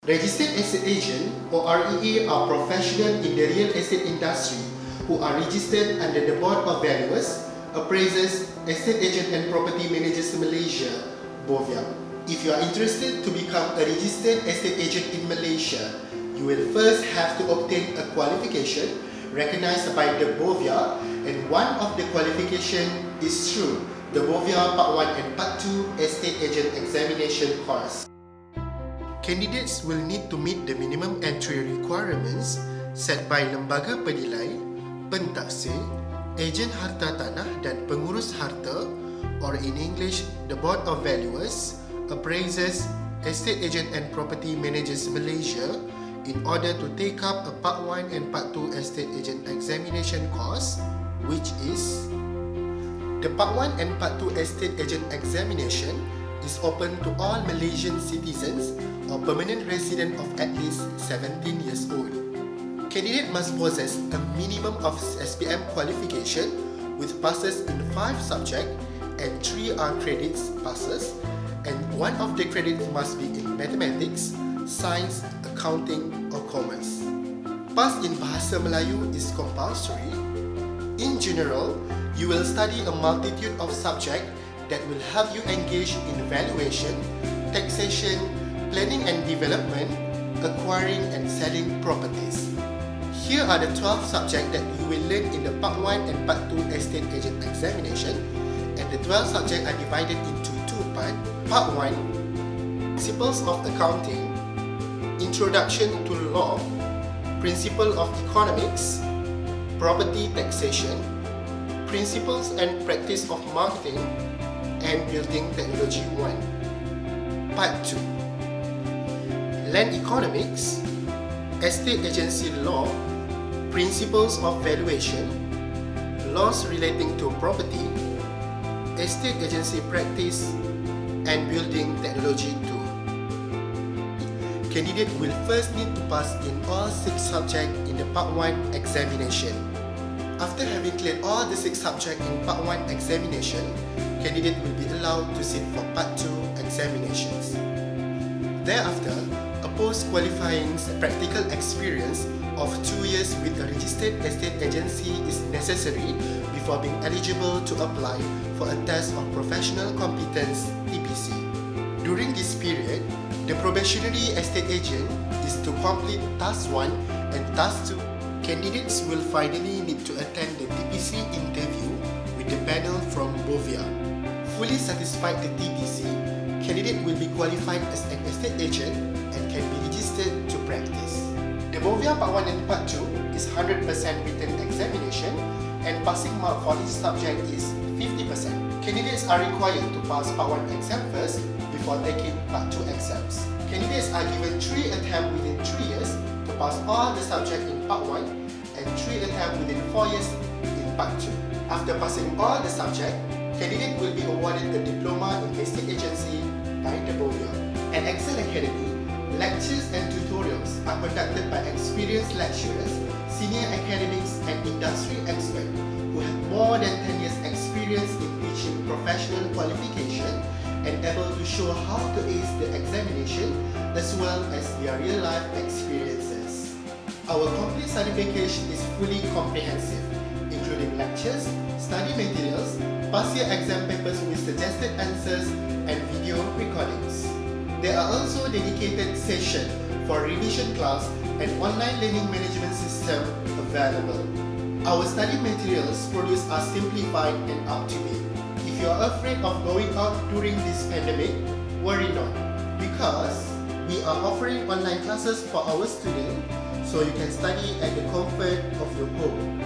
Registered Estate Agent or REA are professionals in the real estate industry who are registered under the Board of Valuers, Appraisers, Estate Agent and Property Managers Malaysia, BOVAEP. If you are interested to become a registered estate agent in Malaysia, you will first have to obtain a qualification recognized by the BOVAEP, and one of the qualification is through the BOVAEP Part 1 and Part 2 Estate Agent Examination course. Candidates will need to meet the minimum entry requirements set by Lembaga Penilai, Pentaksir, Ejen Harta Tanah dan Pengurus Harta, or in English, the Board of Valuers, Appraisers, Estate Agent and Property Managers Malaysia, in order to take up a Part 1 and Part 2 Estate Agent Examination course, which is the Part 1 and Part 2 Estate Agent Examination is open to all Malaysian citizens or permanent resident of at least 17 years old. Candidate must possess a minimum of SPM qualification with passes in 5 subjects and 3 R credits passes, and one of the credits must be in mathematics, science, accounting or commerce. Pass in Bahasa Melayu is compulsory. In general, you will study a multitude of subjects that will help you engage in valuation, taxation, planning and development, acquiring and selling properties. Here are the 12 subjects that you will learn in the Part 1 and Part 2 Estate Agent Examination, and the 12 subjects are divided into 2 parts. Part 1, Principles of Accounting, Introduction to Law, Principle of Economics, Property Taxation, Principles and Practice of Marketing, and Building Technology 1. Part 2, Land Economics, Estate Agency Law, Principles of Valuation, Laws relating to Property, Estate Agency Practice, and Building Technology 2. Candidate will first need to pass in all 6 subjects in the Part 1 examination. After having cleared all the 6 subjects in Part 1 examination, candidate will be allowed to sit for Part 2 examinations. Thereafter, a post-qualifying practical experience of 2 years with a registered estate agency is necessary before being eligible to apply for a test of professional competence (TPC). During this period, the probationary estate agent is to complete Task 1 and Task 2. Candidates will finally need to attend the TPC interview with the panel from BOVAEP. Fully satisfied the TPC, candidate will be qualified as an estate agent and can be registered to practice. The BOVAEP Part 1 and Part 2 is 100% written examination, and passing mark for each subject is 50%. Candidates are required to pass Part 1 exam first before taking Part 2 exams. Candidates are given 3 attempts within 3 years to pass all the subjects in Part 1 and 3 attempts within 4 years in Part 2. After passing all the subjects, candidate will be awarded a diploma in estate agency by the BOVAEP. At Excel Academy, lectures and tutorials are conducted by experienced lecturers, senior academics and industry experts who have more than 10 years experience in teaching professional qualification and able to show how to ace the examination as well as their real-life experiences. Our complete study package is fully comprehensive, including lectures, study materials, past year exam papers with suggested answers, and video recordings. There are also dedicated sessions for revision class and online learning management system available. Our study materials produced are simplified and up-to-date. If you are afraid of going out during this pandemic, worry not, because we are offering online classes for our students so you can study at the comfort of your home.